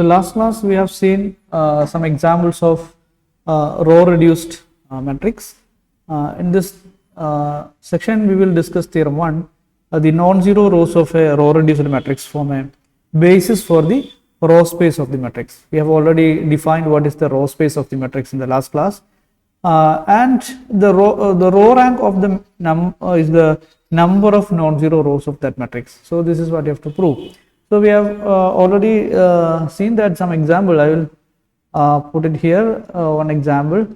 The last class we have seen some examples of row reduced matrix. In this section we will discuss theorem 1. The non-zero rows of a row reduced matrix form a basis for the row space of the matrix. We have already defined what is the row space of the matrix in the last class. And the row rank of the is the number of non-zero rows of that matrix. So this is what you have to prove. So we have already seen that some example. I will put it here. One example.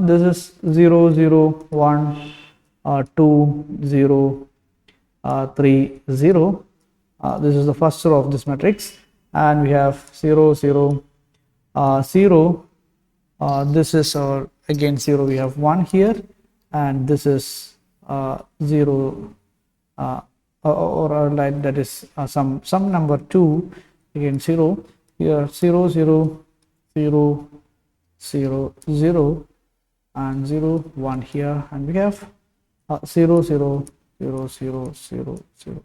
This is 0 0 1 2 0 3 0. This is the first row of this matrix, and we have 0 0 0. This is our again 0. We have 1 here, and this is 0 or like that is some number 2, again 0 here, 0 0 0 0 0 and 0 1 here, and we have 0 0 0 0 0 0.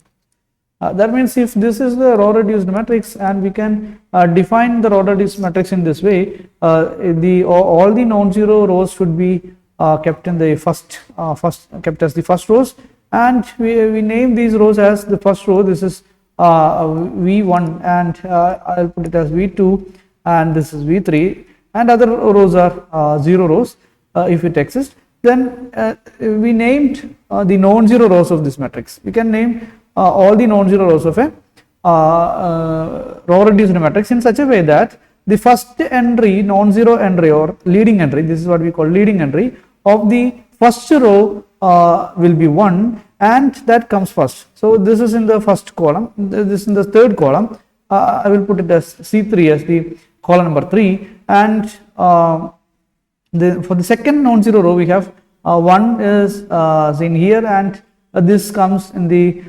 That means if this is the row reduced matrix, and we can define the row reduced matrix in this way, all the non-zero rows should be kept in the kept as the first rows, and we name these rows as the first row. This is V1, and I'll put it as V2, and this is V3, and other rows are zero rows if it exists. Then we named the non-zero rows of this matrix. We can name all the non-zero rows of a row reduced matrix in such a way that the first entry, non-zero entry or leading entry, this is what we call leading entry of the first row will be 1, and that comes first. So this is in the first column, this is in the third column. I will put it as C3 as the column number 3, and for the second non-zero row we have 1 is seen here, and this comes in the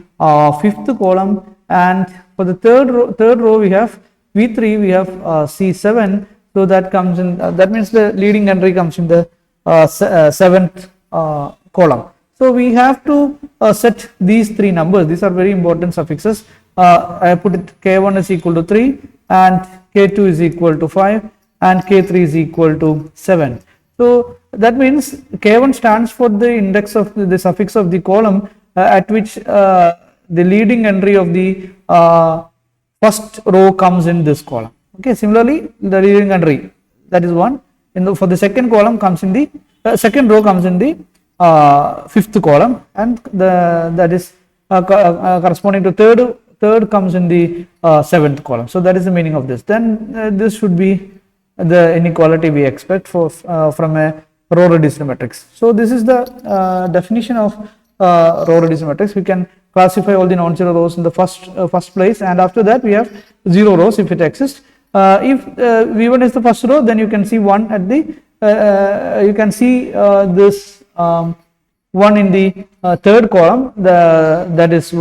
fifth column, and for the third row we have V3, we have C7, so that comes in, that means the leading entry comes in the seventh column. So we have to set these three numbers. These are very important suffixes. I put it K1 is equal to 3, and K2 is equal to 5, and K3 is equal to 7. So that means K1 stands for the index of the suffix of the column at which the leading entry of the first row comes in this column. Okay, similarly the leading entry, that is 1 for the second column comes in the second row comes in the fifth column, and that is corresponding to third comes in the seventh column. So that is the meaning of this. Then this should be the inequality we expect from a row reduced matrix. So this is the definition of row reduced matrix. We can classify all the non-zero rows in the first place, and after that we have zero rows if it exists. If V1 is the first row, then you can see 1 at the you can see this 1 in the third column, that is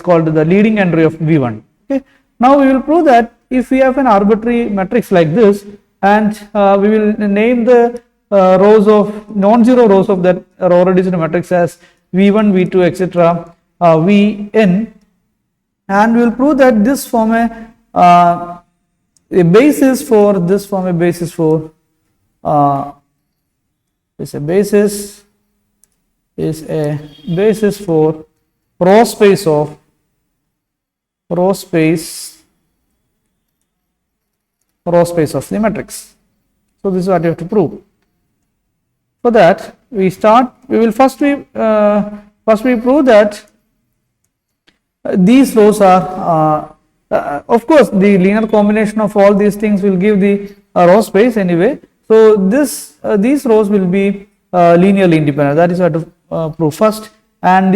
called the leading entry of V1. Okay, now we will prove that if we have an arbitrary matrix like this, and we will name the rows of non-zero rows of that row reduced matrix as V1, V2, etc. Vn, and we will prove that this form a basis for is a basis for row space of the matrix. So this is what you have to prove. For that we will first prove that these rows are of course the linear combination of all these things will give the row space anyway. So these rows will be linearly independent. That is what to prove first, and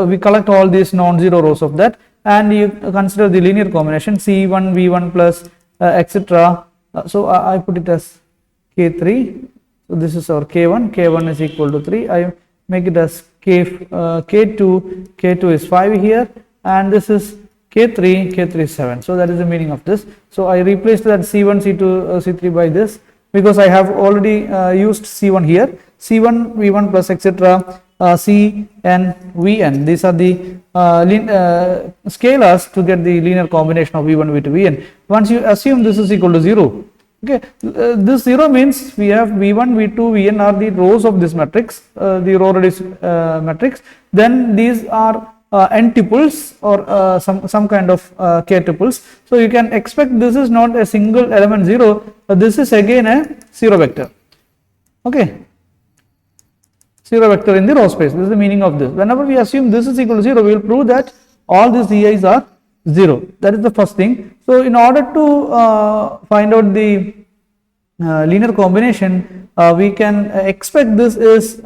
we collect all these non-zero rows of that, and you consider the linear combination C1 V1 plus etc. So I put it as K3. So this is our K1 is equal to 3. I make it as K2 is 5 here, and this is K3 is 7. So that is the meaning of this. So I replaced that C1 C2 C3 by this, because I have already used C1 here. C1 V1 plus etc. C n V n. These are the scalars to get the linear combination of V1, V2, Vn. Once you assume this is equal to 0, okay, this 0 means we have V1, V2, Vn are the rows of this matrix, the row reduced matrix. Then these are n tuples or some kind of k tuples. So you can expect this is not a single element 0, this is again a 0 vector. Okay, 0 vector in the row space. This is the meaning of this. Whenever we assume this is equal to 0, we will prove that all these EIs are 0. That is the first thing. So in order to find out the linear combination, we can expect this is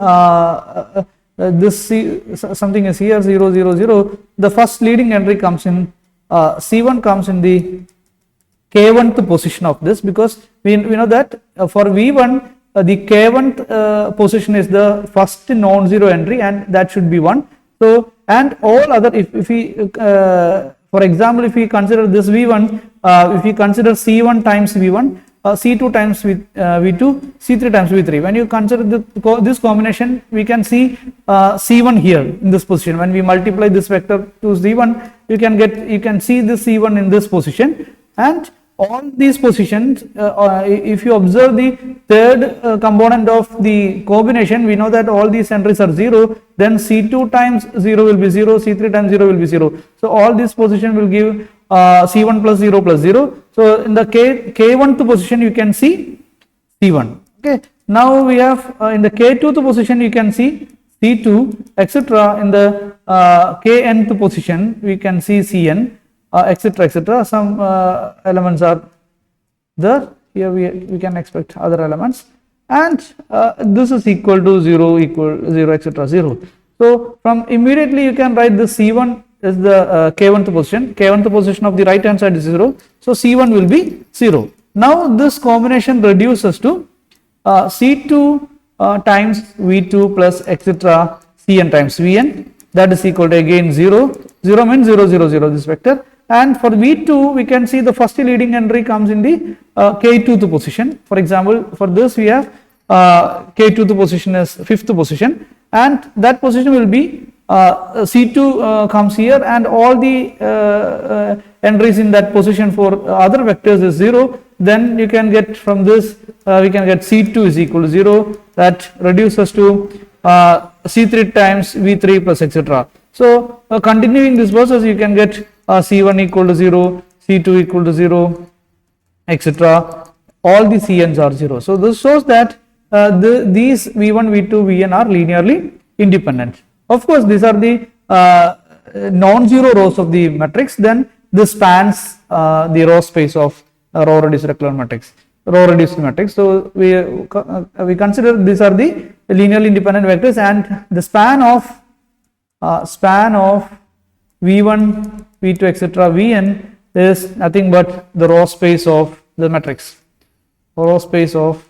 something is here 0 0 0. The first leading entry comes in C1 comes in the k1th position of this, because we know that for V1 the k1th position is the first non-zero entry, and that should be 1. So and all other, if we for example if we consider this V1, if we consider C1 times V1, C2 times V2, C3 times V3. When you consider this combination, we can see C1 here in this position. When we multiply this vector to C1, you can see this C1 in this position, and all these positions, if you observe the third component of the combination, we know that all these entries are 0. Then C2 times 0 will be 0, C3 times 0 will be 0. So all these positions will give C1 plus 0 plus 0. So in the k1th position you can see C1. Okay. Now we have in the k2th position you can see C2, etc. In the knth position we can see Cn, etc. etc. Some elements are there. Here we can expect other elements, and this is equal to 0, equal 0, etc. 0. So from immediately you can write this C1 is the k1th position of the right hand side is 0, so C1 will be 0. Now this combination reduces to C2 times V2 plus etc. Cn times Vn, that is equal to again 0, 0 means 0 0 0 this vector, and for V2 we can see the first leading entry comes in the k2th position. For example, for this we have k2th position is 5th position, and that position will be C2 comes here, and all the entries in that position for other vectors is 0. Then you can get from this we can get C2 is equal to 0, that reduces to C3 times V3 plus etc. So continuing this process you can get C1 equal to 0, C2 equal to 0, etc. All the Cn's are 0. So this shows that these V1, V2, Vn are linearly independent. Of course, these are the non-zero rows of the matrix. Then this spans the row space of row reduced echelon matrix, So we consider these are the linearly independent vectors, and the span of V1, V2, etc. Vn is nothing but the row space of the matrix, row space of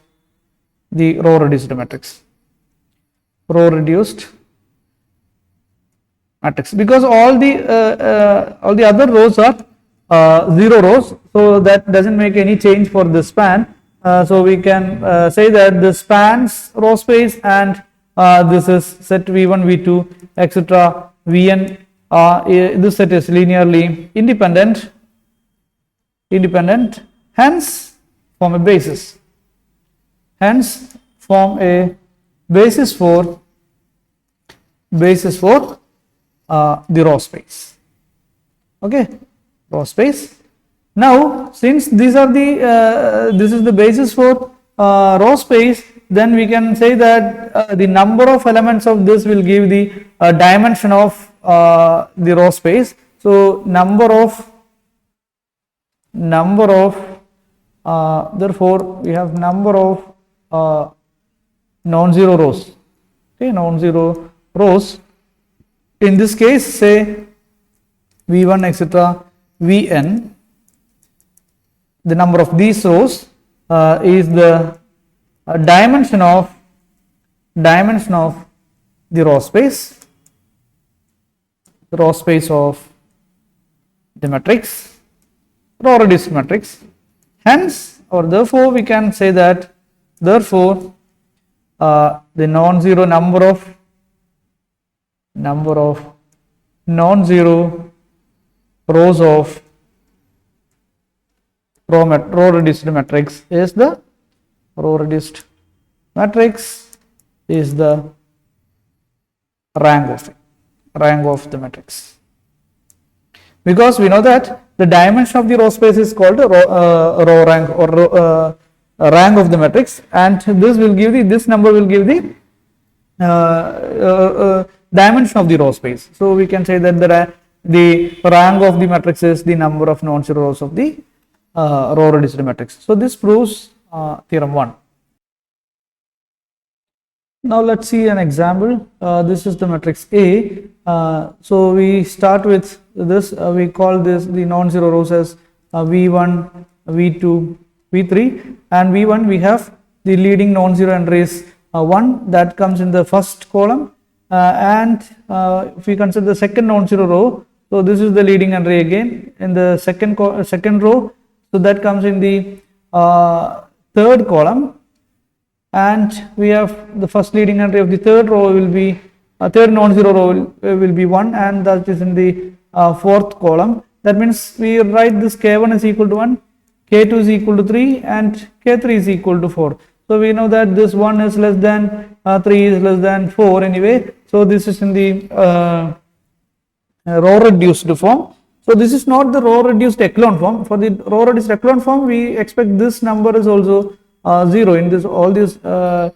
the row reduced matrix, because all the other rows are 0 rows, so that doesn't make any change for the span. So we can say that this spans row space, and this is set V1, V2, etc. Vn. This set is linearly independent, hence form a basis. For the row space. Okay, row space. Now, since these are the this is the basis for row space, then we can say that the number of elements of this will give the dimension of the row space. So number of therefore we have number of non-zero rows. Okay, non-zero rows. In this case, say V1, etc. Vn, the number of these rows is the dimension of the row space of the matrix, row reduced matrix. Hence, or therefore, we can say that the non-zero number of number of non-zero rows of row reduced matrix is the row reduced matrix is the rank of the matrix, because we know that the dimension of the row space is called row rank or rank of the matrix, and this will give this number will give the dimension of the row space. So we can say that the rank of the matrix is the number of non-zero rows of the row reduced matrix. So this proves theorem 1. Now let's see an example. This is the matrix A. So we start with this. We call this the non-zero rows as V1, V2, V3, and V1 we have the leading non-zero entries 1 that comes in the first column, and if we consider the second non-zero row, so this is the leading entry again in the second row, so that comes in the third column, and we have the first leading entry of the third row will be third non-zero row will be 1, and that is in the fourth column. That means we write this k1 is equal to 1, k2 is equal to 3, and k3 is equal to 4. So we know that this 1 is less than 3 is less than 4 anyway. So this is in the row reduced form. So this is not the row reduced echelon form. For the row reduced echelon form, we expect this number is also 0 in this all these all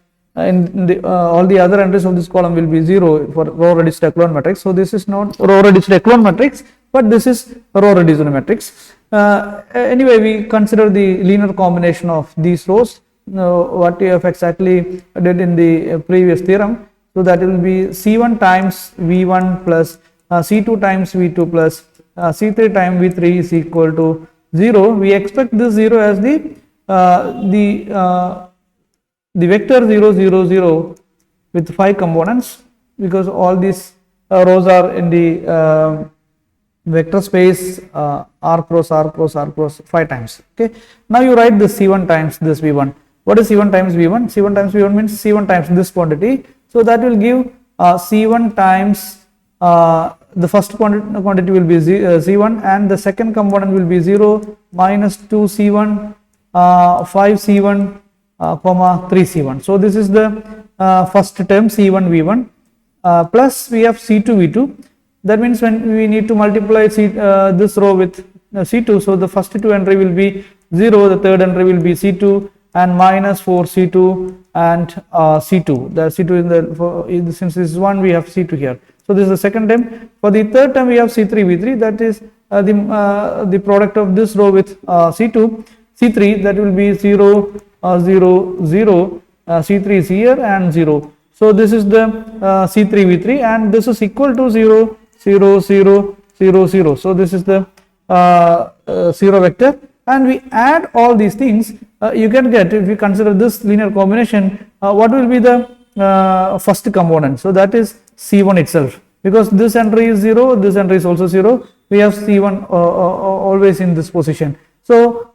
the other entries of this column will be 0 for row reduced echelon matrix. So this is not row reduced echelon matrix, but this is row reduced matrix. Anyway, we consider the linear combination of these rows. What we have exactly did in the previous theorem. So that will be C1 times V1 plus C2 times V2 plus C3 times V3 is equal to 0. We expect this 0 as the vector 0 0 0 with 5 components, because all these rows are in the vector space r cross 5 times. Okay, now you write this C1 times this V1. What is C1 times V1? C1 times V1 means C1 times this quantity. So that will give C1 times the first quantity will be C1, and the second component will be 0 minus 2 C1, 5 C1, comma 3 C1. So this is the first term C1 V1 plus we have C2 V2. That means when we need to multiply this row with C2, so the first two entry will be 0, the third entry will be C2, and minus 4 C2 and C2. The C2 in the since this is 1, we have C2 here. So this is the second term. For the third term, we have C3 V3. That is the product of this row with C2 C3. That will be 0 0 0. C3 is here and 0. So this is the C3 V3, and this is equal to 0 0 0 0 0. So this is the 0 vector, and we add all these things. You can get, if you consider this linear combination, what will be the first component? So that is C1 itself, because this entry is 0, this entry is also 0. We have C1 always in this position. So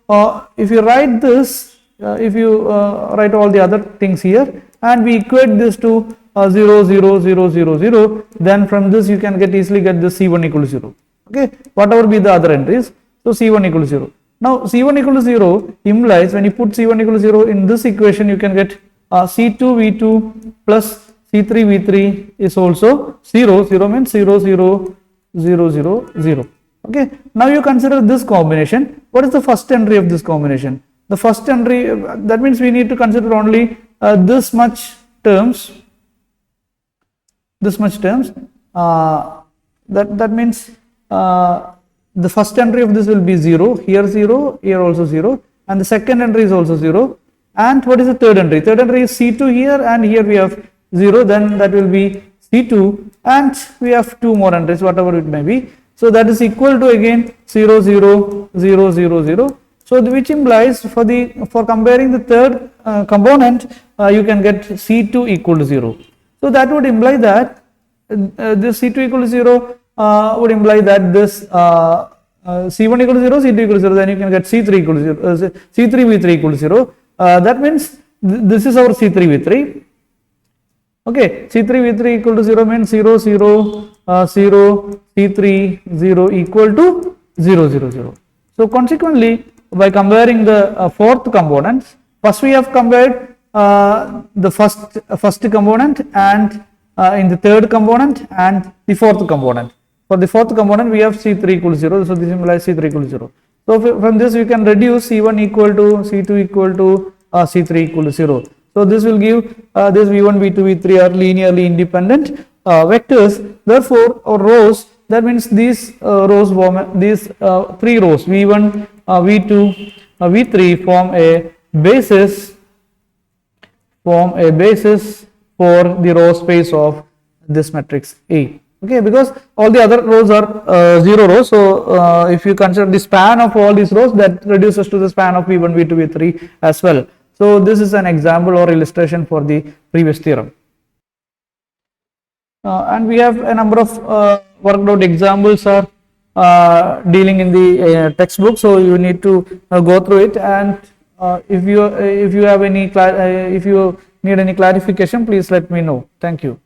if you write this, if you write all the other things here, and we equate this to 0 0 0 0 0, then from this you can easily get this C1 equal to 0. Okay, whatever be the other entries, so C1 equal to 0. Now C1 equal to 0 implies, when you put C1 equal to 0 in this equation, you can get C2 V2 plus C3 V3 is also 0. 0 means 0 0 0 0 0. Okay, now you consider this combination. What is the first entry of this combination? The first entry, that means we need to consider only this much terms. That means the first entry of this will be 0, here also 0, and the second entry is also 0. And what is the third entry? Third entry is C2 here, and here we have 0, then that will be C2, and we have 2 more entries, whatever it may be. So that is equal to again 0 0 0 0 0. So which implies for comparing the third component, you can get C2 equal to 0. So that would imply that this C2 equal to 0 would imply that this C1 equal to 0, C2 equal to 0, then you can get C3 equal to 0, C3 V3 equal to 0. That means this is our C3 V3. Okay, C3 V3 equal to 0 means 0 0 0, C3 0 equal to 0 0 0. So consequently, by comparing the fourth components, first we have compared the first component and in the third component and the fourth component. For the fourth component, we have C3 equal to 0, so this implies C3 equal to 0. So from this we can reduce C1 equal to C2 equal to C3 equal to 0. So this will give this V1, V2, V3 are linearly independent vectors. Therefore, our rows, that means these rows form these three rows V1, V2, V3 form a basis for the row space of this matrix A. Okay, because all the other rows are 0 rows, so if you consider the span of all these rows, that reduces to the span of V1, V2, V3 as well. So this is an example or illustration for the previous theorem. And we have a number of worked out examples are dealing in the textbook, so you need to go through it, and if you have any if you need any clarification, please let me know. Thank you.